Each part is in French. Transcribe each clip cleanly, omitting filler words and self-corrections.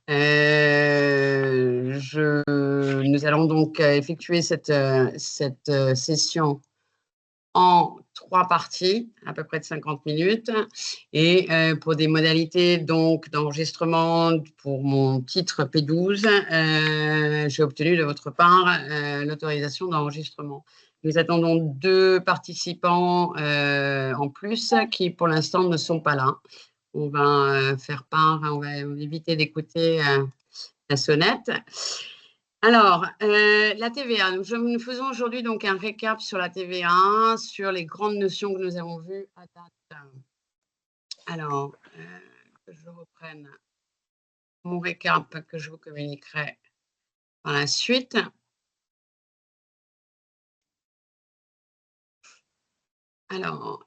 Nous allons donc effectuer cette session en 3 parties, à peu près de 50 minutes. Et pour des modalités donc d'enregistrement pour mon titre P12, j'ai obtenu de votre part l'autorisation d'enregistrement. Nous attendons 2 participants en plus qui, pour l'instant, ne sont pas là. On va faire part, on va éviter d'écouter la sonnette. Alors, la TVA. Nous faisons aujourd'hui donc un récap sur la TVA, sur les grandes notions que nous avons vues à date. Alors, que je reprenne mon récap que je vous communiquerai par la suite. Alors,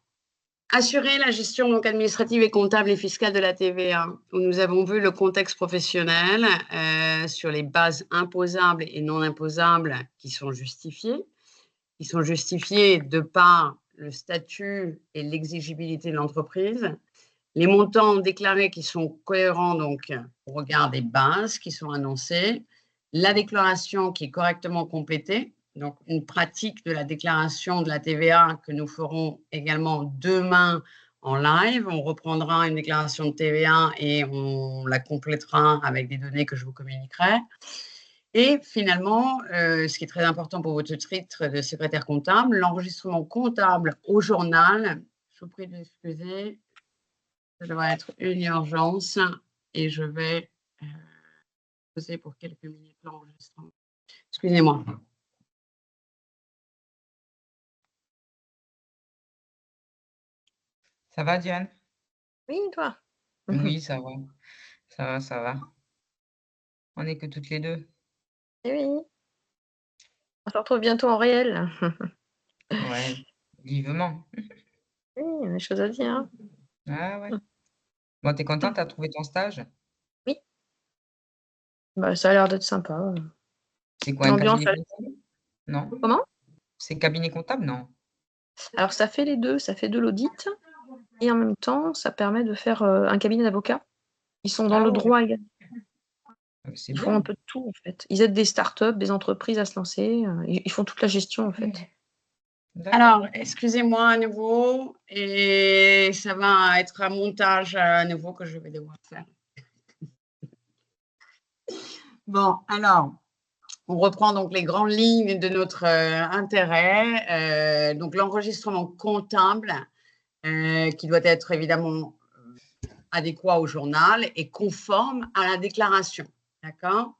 assurer la gestion donc administrative et comptable et fiscale de la TVA, où nous avons vu le contexte professionnel sur les bases imposables et non imposables qui sont justifiées. Qui sont justifiés de par le statut et l'exigibilité de l'entreprise, les montants déclarés qui sont cohérents donc au regard des bases qui sont annoncées, la déclaration qui est correctement complétée, donc une pratique de la déclaration de la TVA que nous ferons également demain en live. On reprendra une déclaration de TVA et on la complétera avec des données que je vous communiquerai. Et finalement, ce qui est très important pour votre titre de secrétaire comptable, l'enregistrement comptable au journal. Je vous prie de m'excuser, ça doit être une urgence et je vais poser pour quelques minutes l'enregistrement. Excusez-moi. Ça va, Diane? Oui, toi? Oui, ça va. Ça va, ça va. On n'est que toutes les deux. Eh oui. On se retrouve bientôt en réel. Ouais, vivement. Oui, il y a des choses à dire, hein. Ah ouais. Bon, t'es contente, t'as trouvé ton stage? Oui. Bah, ça a l'air d'être sympa. C'est quoi, un L'ambiance, cabinet elle comptable? Non? comment? C'est cabinet comptable? Non? Alors ça fait les 2, ça fait de l'audit et en même temps, ça permet de faire, un cabinet d'avocats. Ils sont dans Ah le ouais, droit également. c'est Ils font un bien. peu de tout, en fait. Ils aident des startups, des entreprises à se lancer, ils font toute la gestion, en fait. D'accord. Alors, excusez-moi à nouveau, et ça va être un montage à nouveau que je vais devoir faire. Bon, alors, on reprend donc les grandes lignes de notre intérêt. Donc, l'enregistrement comptable qui doit être évidemment adéquat au journal et conforme à la déclaration. D'accord?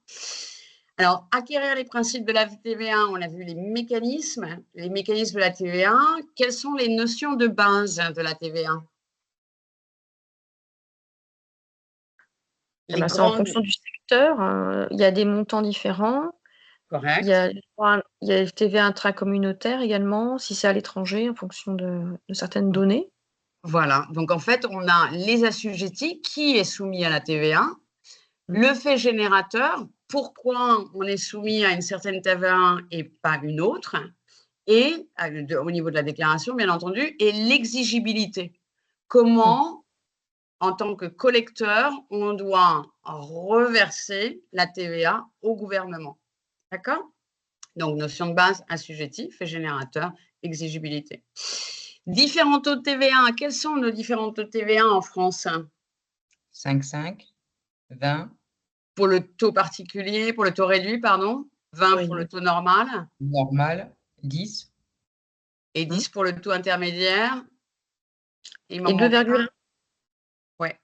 Alors, acquérir les principes de la TVA, on a vu les mécanismes de la TVA. Quelles sont les notions de base de la TVA? Eh Les ben, c'est en grandes, fonction du secteur, il y a des montants différents. Il y correct. a il y a le TVA intracommunautaire également, si c'est à l'étranger, en fonction de certaines données. Voilà. Donc, en fait, on a les assujettis qui est soumis à la TVA, Mmh. le fait générateur, pourquoi on est soumis à une certaine TVA et pas une autre, et au niveau de la déclaration, bien entendu, et l'exigibilité. Mmh. Comment, en tant que collecteur, on doit reverser la TVA au gouvernement. D'accord? Donc, notion de base, assujetti, fait générateur, exigibilité. Différents taux de TVA. Quels sont nos différents taux de TVA en France? 5,5, 20, Pour le taux particulier, pour le taux réduit, pardon, 20 pour le Oui. taux normal normal, 10, et 10 pour le taux intermédiaire. Il m'en Et manque 2,1 un. Ouais.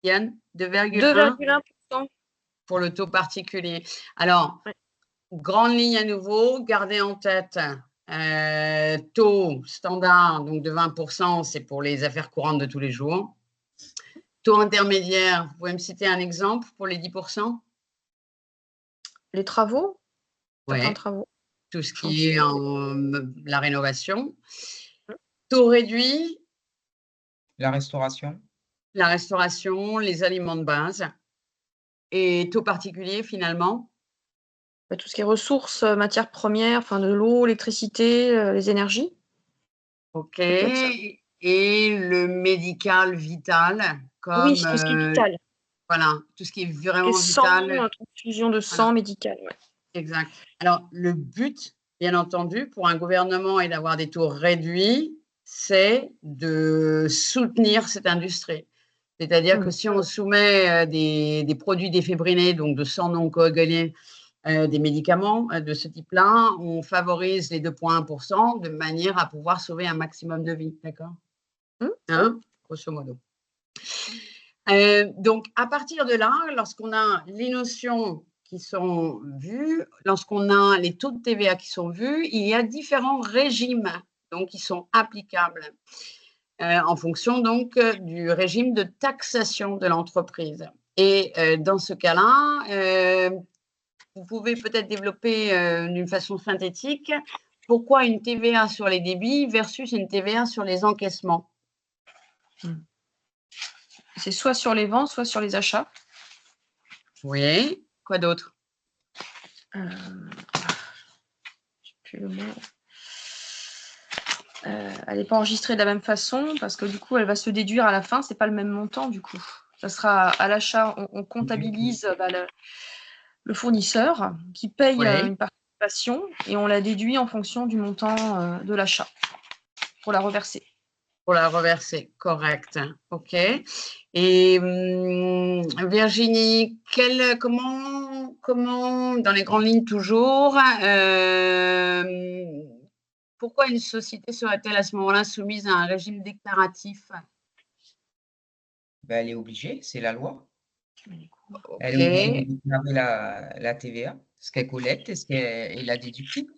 Yann, 2,1 2,1 pour le taux particulier. Alors, Ouais. grande ligne à nouveau, gardez en tête, taux standard, donc de 20%, c'est pour les affaires courantes de tous les jours. Taux intermédiaire, vous pouvez me citer un exemple pour les 10%? Les travaux, certains Oui, travaux, tout ce qui est chantier. en la rénovation. Mmh. Taux réduit, la restauration, la restauration, les aliments de base. Et taux particulier, finalement? Bah, tout ce qui est ressources, matières premières, enfin de l'eau, l'électricité, les énergies, OK. ça peut être ça. Et le médical vital Oui, comme, tout ce qui est vital. Voilà, tout ce qui est vraiment Et sang, vital. transfusion de Voilà, sang médical, ouais. exact. Alors, le but, bien entendu, pour un gouvernement et d'avoir des taux réduits, c'est de soutenir cette industrie. C'est-à-dire que si on soumet des produits défibrinés, donc de sang non coagulé, des médicaments de ce type-là, on favorise les 2,1% de manière à pouvoir sauver un maximum de vies, d'accord? Hein? Grosso modo. Donc, à partir de là, lorsqu'on a les notions qui sont vues, lorsqu'on a les taux de TVA qui sont vus, il y a différents régimes donc, qui sont applicables en fonction donc, du régime de taxation de l'entreprise. Et dans ce cas-là, vous pouvez peut-être développer d'une façon synthétique pourquoi une TVA sur les débits versus une TVA sur les encaissements. C'est soit sur les ventes, soit sur les achats. Oui. Quoi d'autre? Je sais plus le mot. Elle n'est pas enregistrée de la même façon parce que du coup, elle va se déduire à la fin. C'est pas le même montant du coup. Ça sera à l'achat, on comptabilise le fournisseur qui paye une participation et on la déduit en fonction du montant de l'achat pour la reverser. Pour la reverser, correct. OK. Et Virginie, comment, dans les grandes lignes toujours, pourquoi une société serait-elle à ce moment-là soumise à un régime déclaratif? Ben, elle est obligée, c'est la loi. Elle est OK. obligée de déclarer la TVA, ce qu'elle collecte et la déductible.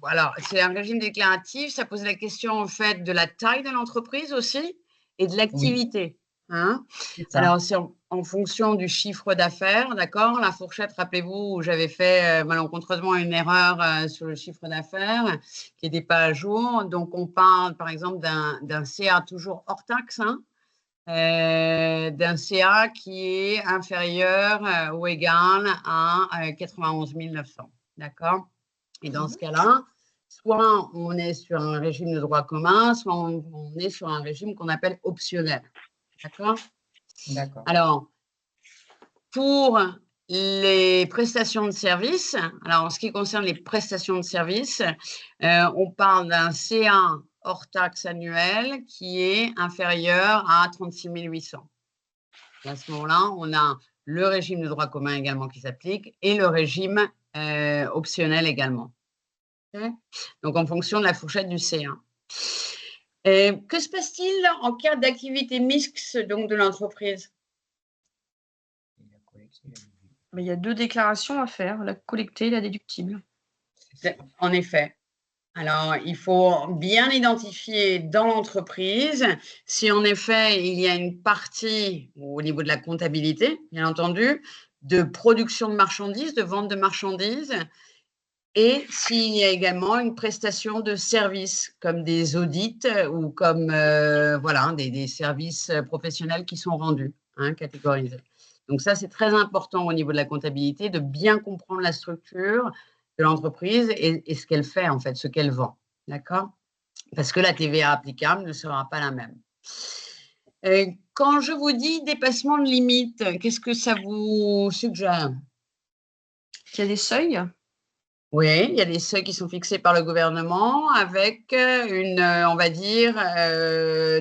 Voilà, c'est un régime déclaratif. Ça pose la question en fait de la taille de l'entreprise aussi et de Oui, l'activité. Hein? c'est ça. Alors, c'est en fonction du chiffre d'affaires, d'accord? La fourchette, rappelez-vous, où j'avais fait malencontreusement une erreur sur le chiffre d'affaires qui n'était pas à jour. Donc, on parle par exemple d'un CA toujours hors taxe, hein, d'un CA qui est inférieur ou égal à 91 900. D'accord? Et dans ce cas-là, soit on est sur un régime de droit commun, soit on est sur un régime qu'on appelle optionnel. D'accord? D'accord. Alors, pour les prestations de services, alors en ce qui concerne les prestations de services, on parle d'un CA hors taxe annuel qui est inférieur à 36 800. Et à ce moment-là, on a le régime de droit commun également qui s'applique et le régime optionnel également. Okay. Donc, en fonction de la fourchette du C1. Que se passe-t-il en cas d'activité mixte donc, de l'entreprise? Mais il y a 2 déclarations à faire, la collectée et la déductible. En effet. Alors, il faut bien identifier dans l'entreprise si en effet il y a une partie au niveau de la comptabilité, bien entendu, de production de marchandises, de vente de marchandises, et s'il y a également une prestation de services comme des audits ou comme voilà, des services professionnels qui sont rendus, hein, catégorisés. Donc ça, c'est très important au niveau de la comptabilité de bien comprendre la structure de l'entreprise et ce qu'elle fait en fait, ce qu'elle vend. D'accord? Parce que la TVA applicable ne sera pas la même. Quand je vous dis dépassement de limite, qu'est-ce que ça vous suggère? Il y a des seuils. Oui, il y a des seuils qui sont fixés par le gouvernement avec on va dire,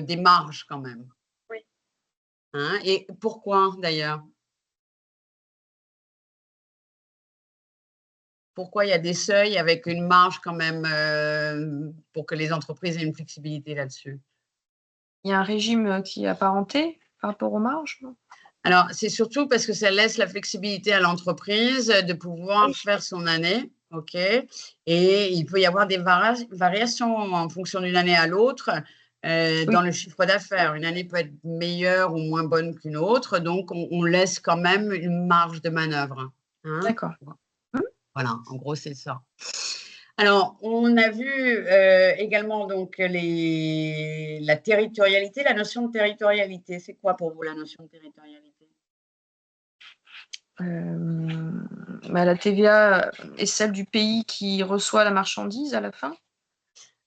des marges quand même. Oui. Hein, et pourquoi d'ailleurs? Pourquoi il y a des seuils avec une marge quand même pour que les entreprises aient une flexibilité là-dessus? Il y a un régime qui est apparenté par rapport aux marges? Alors, c'est surtout parce que ça laisse la flexibilité à l'entreprise de pouvoir faire son année, OK? Et il peut y avoir des variations en fonction d'une année à l'autre dans le chiffre d'affaires. Une année peut être meilleure ou moins bonne qu'une autre, donc on laisse quand même une marge de manœuvre. Hein? D'accord. Voilà, en gros, c'est ça. Alors, on a vu également donc la territorialité, la notion de territorialité. C'est quoi pour vous la notion de territorialité? La TVA est celle du pays qui reçoit la marchandise à la fin.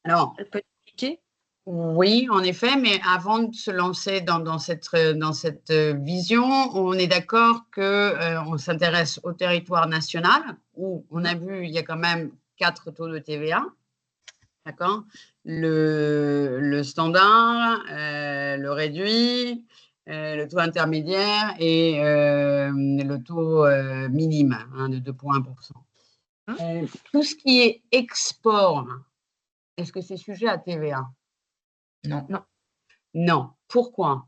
Alors, Elle peut être appliquée. Oui, en effet, mais avant de se lancer dans cette vision, on est d'accord qu'on s'intéresse au territoire national, où on a vu, il y a quand même 4 taux de TVA, d'accord? Le standard, le réduit, le taux intermédiaire et le taux minime, hein, de 2,1%. Tout ce qui est export, est-ce que c'est sujet à TVA? Non. Non. Non. Pourquoi?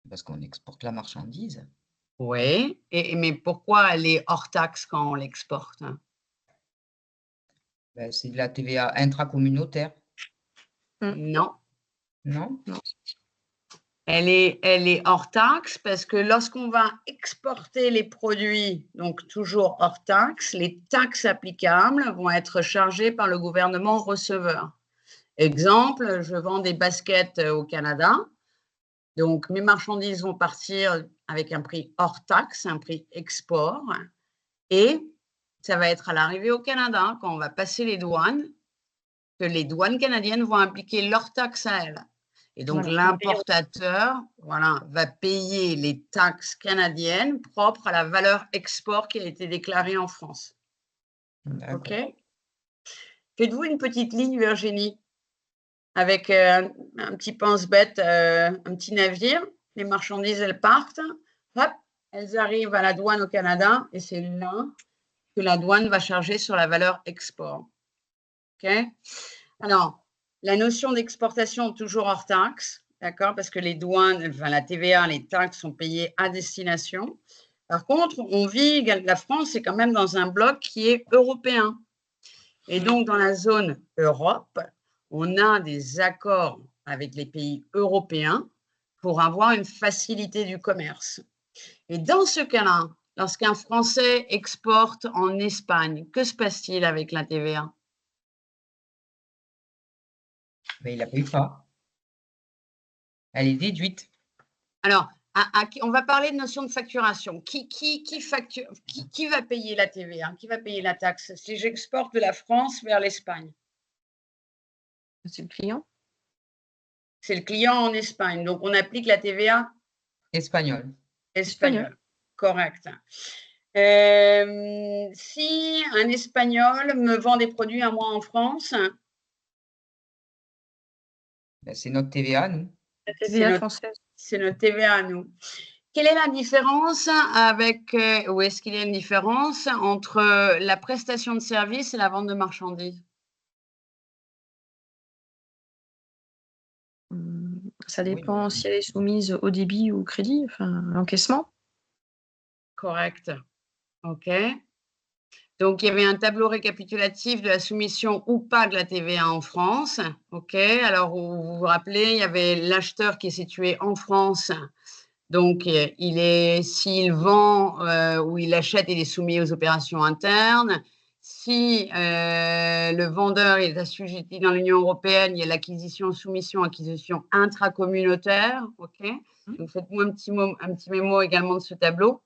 Parce qu'on exporte la marchandise. Oui, mais pourquoi elle est hors taxe quand on l'exporte? Ben, c'est de la TVA intracommunautaire, Non, non? Non. elle est hors taxe parce que lorsqu'on va exporter les produits, donc toujours hors taxe, les taxes applicables vont être chargées par le gouvernement receveur. Exemple, je vends des baskets au Canada, donc mes marchandises vont partir avec un prix hors taxe, un prix export, et ça va être à l'arrivée au Canada, quand on va passer les douanes, que les douanes canadiennes vont appliquer leurs taxes à elles. Et donc, Voilà. l'importateur, voilà, va payer les taxes canadiennes propres à la valeur export qui a été déclarée en France. OK? D'accord. Faites-vous une petite ligne, Virginie, avec un petit pense-bête, un petit navire. Les marchandises, elles partent. Hop, elles arrivent à la douane au Canada et c'est là que la douane va charger sur la valeur export. OK? Alors, la notion d'exportation toujours hors taxe, d'accord? Parce que les douanes, enfin la TVA, les taxes sont payées à destination. Par contre, on vit, la France est quand même dans un bloc qui est européen. Et donc, dans la zone Europe, on a des accords avec les pays européens pour avoir une facilité du commerce. Et dans ce cas-là, lorsqu'un Français exporte en Espagne, que se passe-t-il avec la TVA? Mais il la paye pas. Elle est déduite. Alors, on va parler de notion de facturation. Qui va payer la TVA? Qui va payer la taxe si j'exporte de la France vers l'Espagne? C'est le client. C'est le client en Espagne. Donc, on applique la TVA Espagnole. espagnole. Correct. Si un Espagnol me vend des produits à moi en France, Ben, c'est notre TVA, nous. La c'est TVA notre, française. c'est notre TVA à nous. Quelle est la différence avec, ou est-ce qu'il y a une différence entre la prestation de service et la vente de marchandises? Ça Oui, dépend si elle est soumise au débit ou au crédit, enfin, l'encaissement. Correct. OK. Donc, il y avait un tableau récapitulatif de la soumission ou pas de la TVA en France. OK. Alors, vous vous rappelez, il y avait l'acheteur qui est situé en France. Donc, s'il vend ou il achète, il est soumis aux opérations internes. Si le vendeur est assujetti dans l'Union européenne, il y a l'acquisition, soumission, acquisition intracommunautaire. OK. Donc, faites-moi un petit mémo également de ce tableau.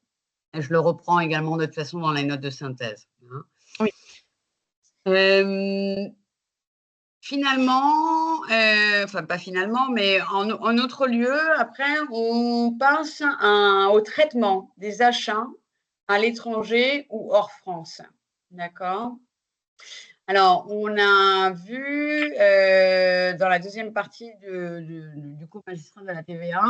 Et je le reprends également de toute façon dans les notes de synthèse. Hein. Oui. Finalement, enfin pas finalement, mais en autre lieu, après, on passe au traitement des achats à l'étranger ou hors France. D'accord? Alors, on a vu dans la deuxième partie du cours magistral de la TVA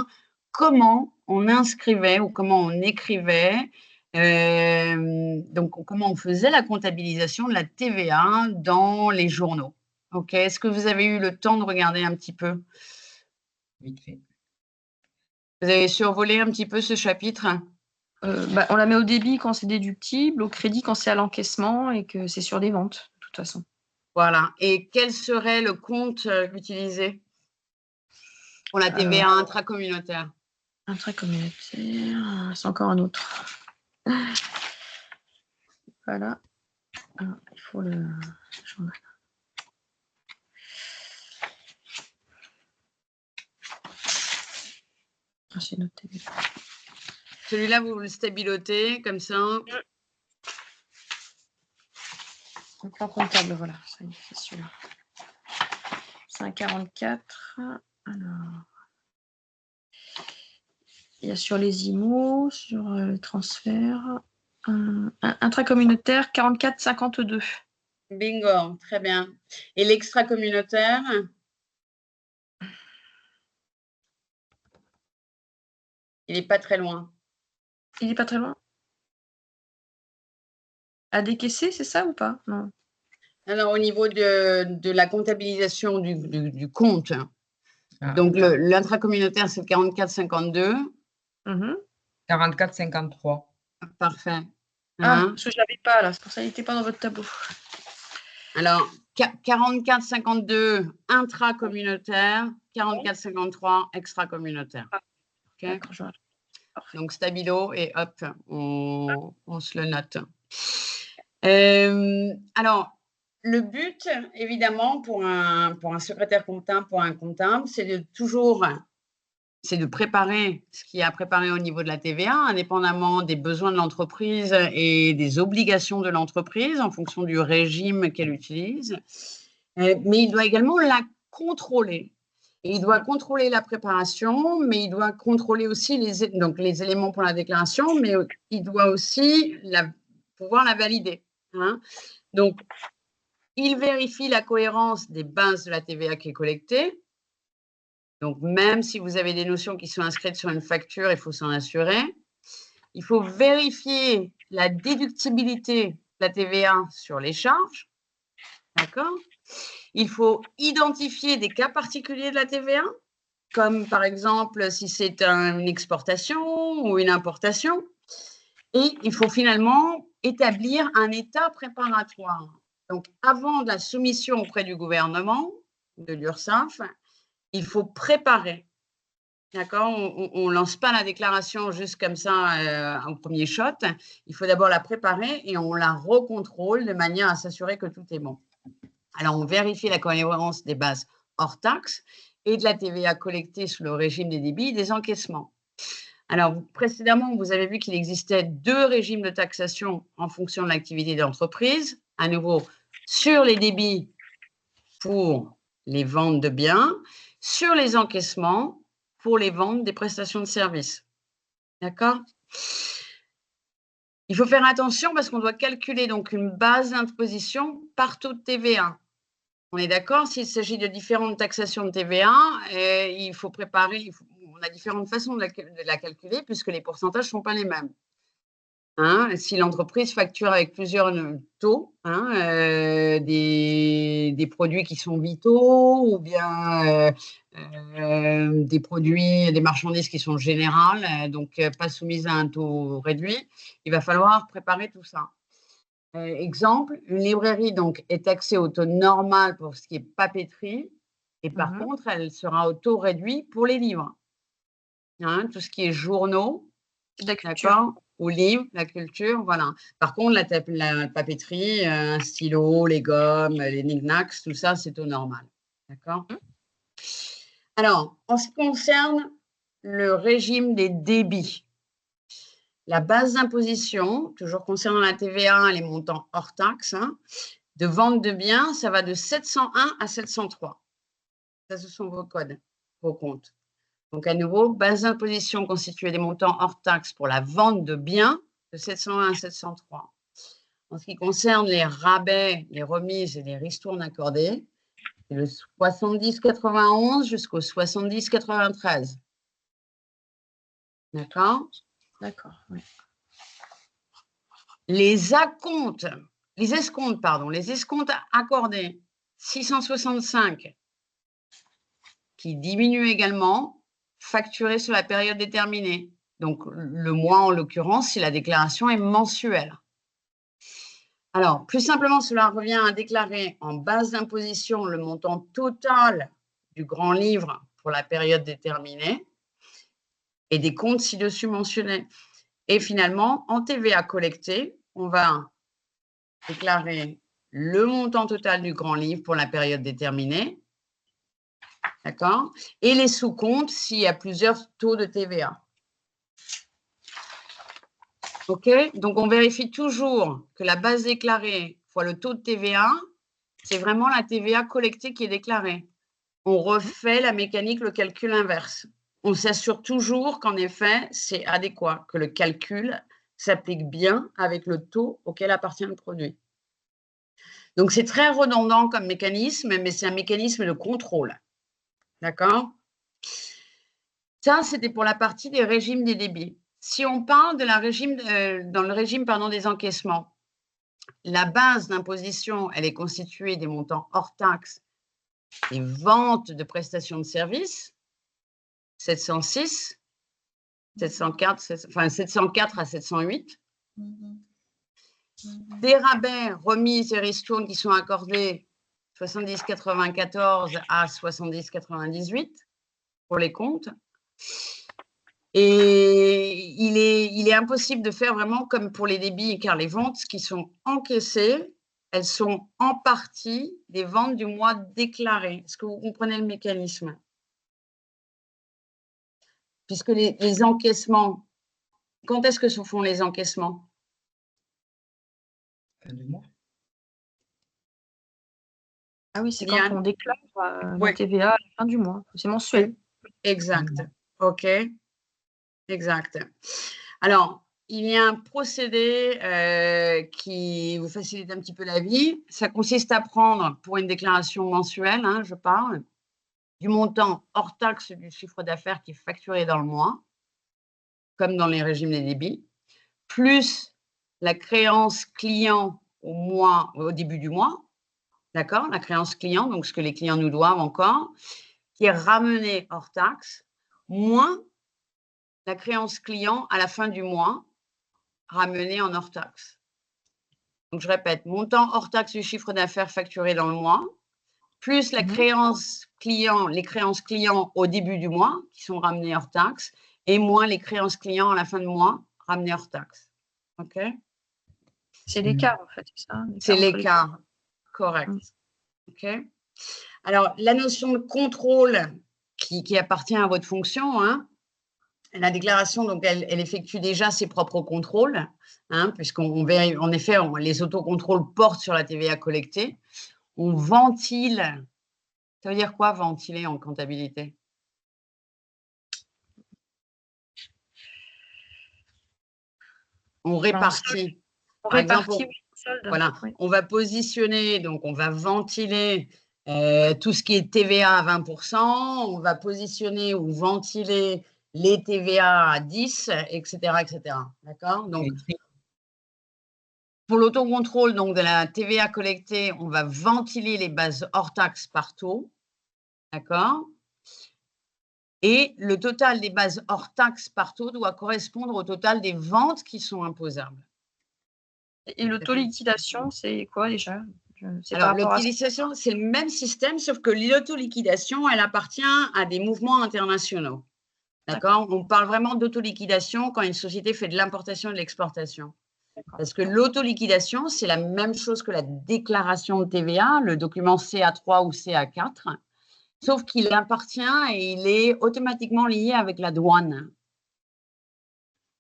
comment on inscrivait ou comment on écrivait, donc comment on faisait la comptabilisation de la TVA dans les journaux. OK. Est-ce que vous avez eu le temps de regarder un petit peu? vite fait. Vous avez survolé un petit peu ce chapitre? On la met au débit quand c'est déductible, au crédit quand c'est à l'encaissement et que c'est sur des ventes, de toute façon. Voilà. Et quel serait le compte utilisé pour la TVA intracommunautaire? Intracommunautaire, c'est encore un autre. Voilà. Il faut le journal. C'est noté. Celui-là, vous le stabilotez comme ça. Le plan comptable, voilà. Ça y est, c'est celui-là. un 44. Alors, il y a sur les IMO, sur le transfert, intracommunautaire 44,52. Bingo, très bien. Et l'extra-communautaire? Il n'est pas très loin. Il n'est pas très loin? À décaisser, c'est ça ou pas? Non. Alors, au niveau de la comptabilisation du compte, Ah, donc l'intracommunautaire, c'est 44,52. 44,53. Parfait. Ah, Hein? parce que je ne l'avais pas là, c'est pour ça qu'il n'était pas dans votre tableau. Alors, 44,52 intracommunautaire, 44,53 extra-communautaire. Okay? D'accord, je vois. Donc, stabilo et hop, on se le note. Alors, le but, évidemment, pour un secrétaire comptable, pour un comptable, c'est de préparer ce qu'il y a à préparer au niveau de la TVA, indépendamment des besoins de l'entreprise et des obligations de l'entreprise en fonction du régime qu'elle utilise. Mais il doit également la contrôler. Et il doit contrôler la préparation, mais il doit contrôler aussi les éléments pour la déclaration, mais il doit aussi pouvoir la valider. Hein. Donc, il vérifie la cohérence des bases de la TVA qui est collectée. Donc, même si vous avez des notions qui sont inscrites sur une facture, il faut s'en assurer. Il faut vérifier la déductibilité de la TVA sur les charges. D'accord ? Il faut identifier des cas particuliers de la TVA, comme par exemple si c'est une exportation ou une importation. Et il faut finalement établir un état préparatoire. Donc, avant de la soumission auprès du gouvernement, de l'URSSAF, il faut préparer. D'accord ? On ne lance pas la déclaration juste comme ça au premier shot. Il faut d'abord la préparer et on la recontrôle de manière à s'assurer que tout est bon. Alors, on vérifie la cohérence des bases hors taxe et de la TVA collectée sous le régime des débits et des encaissements. Alors, précédemment, vous avez vu qu'il existait 2 régimes de taxation en fonction de l'activité d'entreprise. À nouveau, sur les débits pour les ventes de biens, sur les encaissements pour les ventes des prestations de services. D'accord ? Il faut faire attention parce qu'on doit calculer donc une base d'imposition par taux de TVA. On est d'accord, s'il s'agit de différentes taxations de TVA, il faut préparer, on a différentes façons de la calculer puisque les pourcentages ne sont pas les mêmes. Hein, si l'entreprise facture avec plusieurs taux, hein, des produits qui sont vitaux ou bien des produits, des marchandises qui sont générales, donc pas soumises à un taux réduit, il va falloir préparer tout ça. Exemple, une librairie donc, est taxée au taux normal pour ce qui est papeterie et par contre, elle sera au taux réduit pour les livres. Hein, tout ce qui est journaux, d'accord, ou livres, la culture, voilà. Par contre, la papeterie, un stylo, les gommes, les knick-knacks, tout ça, c'est au normal. D'accord ? Alors, en ce qui concerne le régime des débits, la base d'imposition, toujours concernant la TVA, les montants hors taxe, hein, de vente de biens, ça va de 701 à 703. Ça, ce sont vos codes, vos comptes. Donc, à nouveau, base d'imposition constituée des montants hors taxe pour la vente de biens de 701 à 703. En ce qui concerne les rabais, les remises et les ristournes accordées, c'est le 70,91 jusqu'au 70,93. D'accord ? D'accord, oui. Les escomptes accordés, 665, qui diminuent également, facturés sur la période déterminée. Donc, le mois, en l'occurrence, si la déclaration est mensuelle. Alors, plus simplement, cela revient à déclarer en base d'imposition le montant total du grand livre pour la période déterminée et des comptes ci-dessus mentionnés. Et finalement, en TVA collectée, on va déclarer le montant total du grand livre pour la période déterminée, d'accord, et les sous-comptes s'il y a plusieurs taux de TVA. OK? Donc, on vérifie toujours que la base déclarée fois le taux de TVA, c'est vraiment la TVA collectée qui est déclarée. on refait la mécanique, le calcul inverse. On s'assure toujours qu'en effet, c'est adéquat, que le calcul s'applique bien avec le taux auquel appartient le produit. Donc, c'est très redondant comme mécanisme, mais c'est un mécanisme de contrôle. D'accord? Ça, c'était pour la partie des régimes des débits. Si on parle de dans le régime des encaissements, la base d'imposition, elle est constituée des montants hors taxes et ventes de prestations de services, 706, 704 à 708. Des rabais, remises et ristournes qui sont accordés 70,94 à 70,98 pour les comptes. Et il est impossible de faire vraiment comme pour les débits, car les ventes qui sont encaissées, elles sont en partie des ventes du mois déclarées. Est-ce que vous comprenez le mécanisme? Puisque les encaissements, quand est-ce que se font les encaissements? Fin du mois. Ah oui, c'est Diane? quand on déclare Ouais. la TVA à la fin du mois. C'est mensuel. Exact. OK. Exact. Alors, il y a un procédé qui vous facilite un petit peu la vie. Ça consiste à prendre, pour une déclaration mensuelle, hein, je parle, du montant hors taxe du chiffre d'affaires qui est facturé dans le mois, comme dans les régimes des débits, plus la créance client au début du mois, d'accord? La créance client, donc ce que les clients nous doivent encore, qui est ramenée hors taxe, moins la créance client à la fin du mois, ramenée en hors taxe. Donc, je répète, montant hors taxe du chiffre d'affaires facturé dans le mois, plus la créance client, les créances clients au début du mois, qui sont ramenées hors taxe, et moins les créances clients à la fin du mois, ramenées hors taxe. OK? C'est l'écart, en fait, c'est ça? C'est l'écart. Correct. OK? Alors, la notion de contrôle qui appartient à votre fonction, hein, la déclaration, donc, elle effectue déjà ses propres contrôles, hein, en effet, les autocontrôles portent sur la TVA collectée. On ventile. Ça veut dire quoi, ventiler en comptabilité? On répartit. Par exemple, voilà, on va positionner, donc on va ventiler tout ce qui est TVA à 20%, on va positionner ou ventiler les TVA à 10, etc., etc. D'accord? Donc, pour l'autocontrôle donc, de la TVA collectée, on va ventiler les bases hors taxe par taux. D'accord? Et le total des bases hors taxe par taux doit correspondre au total des ventes qui sont imposables. Et l'autoliquidation, c'est quoi déjà? Alors, l'autoliquidation, c'est le même système, sauf que l'autoliquidation, elle appartient à des mouvements internationaux. D'accord? On parle vraiment d'autoliquidation quand une société fait de l'importation et de l'exportation. Parce que l'autoliquidation, c'est la même chose que la déclaration de TVA, le document CA3 ou CA4, sauf qu'il appartient et il est automatiquement lié avec la douane.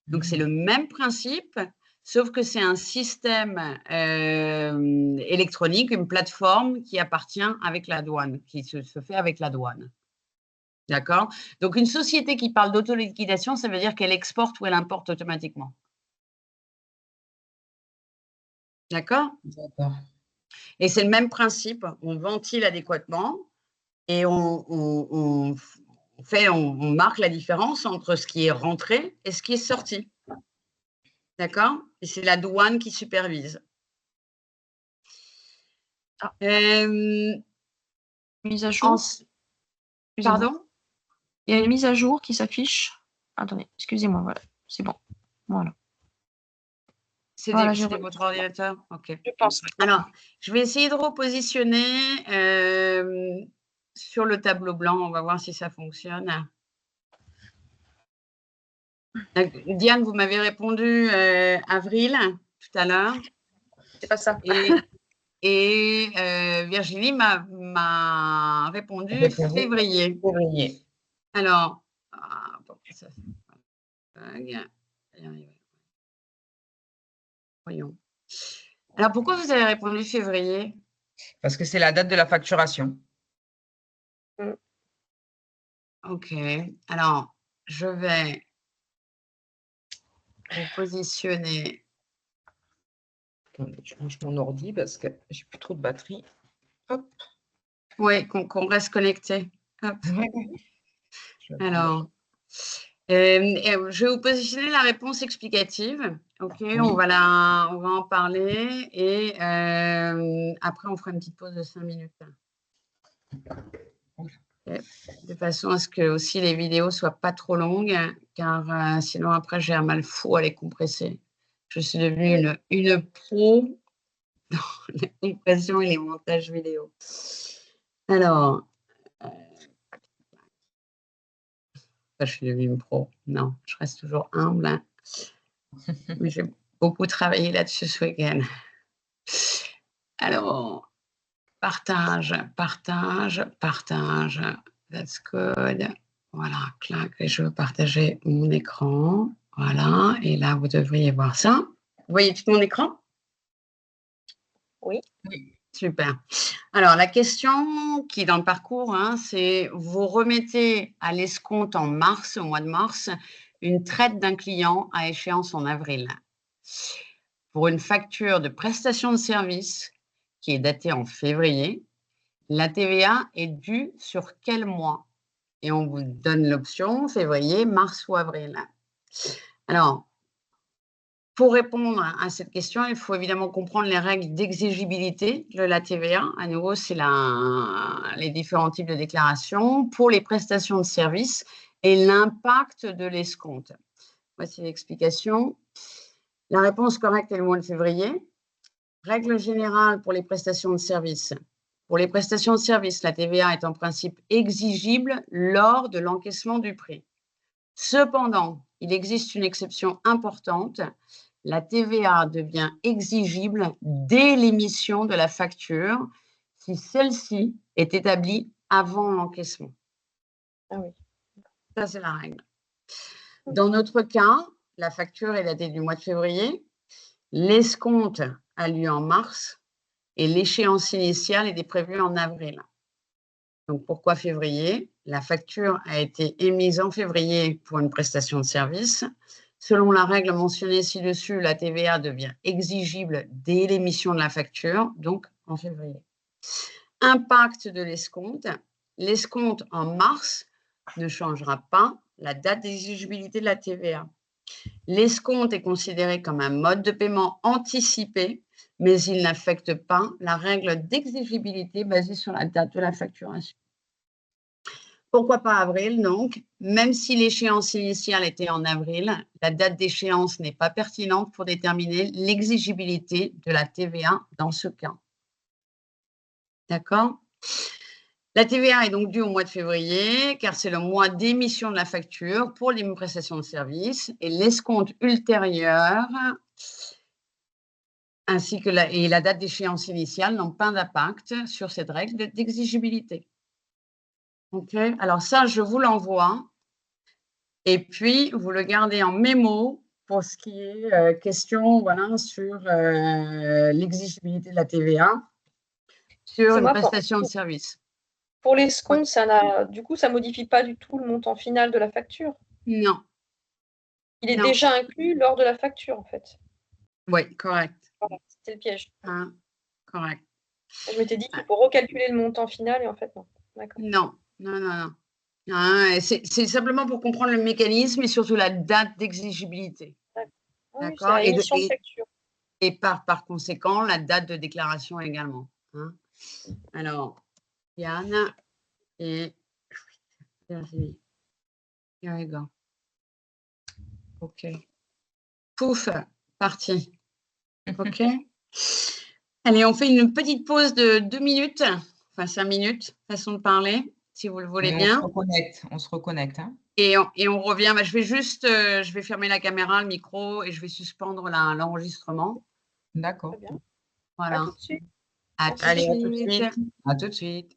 Donc, c'est le même principe, sauf que c'est un système électronique, une plateforme qui appartient avec la douane, qui se fait avec la douane. D'accord? Donc, une société qui parle d'autoliquidation, ça veut dire qu'elle exporte ou elle importe automatiquement. D'accord? D'accord. Et c'est le même principe. On ventile adéquatement et on marque la différence entre ce qui est rentré et ce qui est sorti. D'accord? Et c'est la douane qui supervise. Mise à jour. Pardon? Il y a une mise à jour qui s'affiche. Attendez, excusez-moi, voilà, c'est bon. Voilà. C'était votre ordinateur? OK. Je pense. Alors, je vais essayer de repositionner sur le tableau blanc. On va voir si ça fonctionne. Diane, vous m'avez répondu avril tout à l'heure. C'est pas ça. Et Virginie m'a répondu février. Alors, pourquoi ça fait voyons. Alors, pourquoi vous avez répondu février? Parce que c'est la date de la facturation. OK. Alors, je vais vous positionner. Attendez, je range mon ordi parce que j'ai plus trop de batterie. Hop. Oui, qu'on reste connecté. Hop. Ouais. Alors, je vais vous positionner la réponse explicative. OK, Oui. on va en parler et après, on fera une petite pause de 5 minutes. De façon à ce que aussi les vidéos soient pas trop longues, car sinon après j'ai un mal fou à les compresser. Je suis devenue une pro dans la compression et les montages vidéo. Alors, je suis devenue une pro. Non, je reste toujours humble, hein. Mais j'ai beaucoup travaillé là-dessus ce week-end. Alors, partage. That's good. Voilà, clac, et je veux partager mon écran. Voilà, et là, vous devriez voir ça. Vous voyez tout mon écran? Oui. Super. Alors, la question qui est dans le parcours, hein, c'est vous remettez à l'escompte en mars, au mois de mars, une traite d'un client à échéance en avril pour une facture de prestation de service qui est datée en février. La TVA est due sur quel mois? Et on vous donne l'option février, mars ou avril. Alors, pour répondre à cette question, il faut évidemment comprendre les règles d'exigibilité de la TVA. À nouveau, c'est les différents types de déclarations pour les prestations de services et l'impact de l'escompte. Voici l'explication. La réponse correcte est le mois de février. Règle générale pour les prestations de services. Pour les prestations de services, la TVA est en principe exigible lors de l'encaissement du prix. Cependant, il existe une exception importante. La TVA devient exigible dès l'émission de la facture si celle-ci est établie avant l'encaissement. Ah oui. Ça, c'est la règle. Dans notre cas, la facture est datée du mois de février. L'escompte a lieu en mars et l'échéance initiale est prévue en avril. Donc, pourquoi février? La facture a été émise en février pour une prestation de service. Selon la règle mentionnée ci-dessus, la TVA devient exigible dès l'émission de la facture, donc en février. Impact de l'escompte. L'escompte en mars ne changera pas la date d'exigibilité de la TVA. L'escompte est considéré comme un mode de paiement anticipé, mais il n'affecte pas la règle d'exigibilité basée sur la date de la facturation. Pourquoi pas avril, donc? Même si l'échéance initiale était en avril, la date d'échéance n'est pas pertinente pour déterminer l'exigibilité de la TVA dans ce cas. D'accord? La TVA est donc due au mois de février, car c'est le mois d'émission de la facture pour les prestations de services, et l'escompte ultérieur ainsi que la date d'échéance initiale n'ont pas d'impact sur cette règle d'exigibilité. OK? Alors ça, je vous l'envoie. Et puis, vous le gardez en mémo pour ce qui est question voilà, sur l'exigibilité de la TVA sur une prestation de service. Pour l'escompte, du coup, ça ne modifie pas du tout le montant final de la facture? Non. Il est déjà inclus lors de la facture, en fait. Oui, correct. Voilà, c'était le piège. Hein, correct. Je m'étais dit qu'il faut recalculer le montant final et en fait, non. D'accord. Non. C'est simplement pour comprendre le mécanisme et surtout la date d'exigibilité. D'accord. Oui, émission de facture. Et par conséquent, la date de déclaration également. Hein. Alors, Yann et Virginie. Here we go. OK. Pouf, parti. OK. Allez, on fait une petite pause de 2 minutes, enfin 5 minutes, façon de parler, si vous le voulez bien. On se reconnecte. Hein. Et on revient. Bah, je vais fermer la caméra, le micro, et je vais suspendre l'enregistrement. D'accord. Voilà. À tout de suite. Allez, à tout de suite. À tout de suite.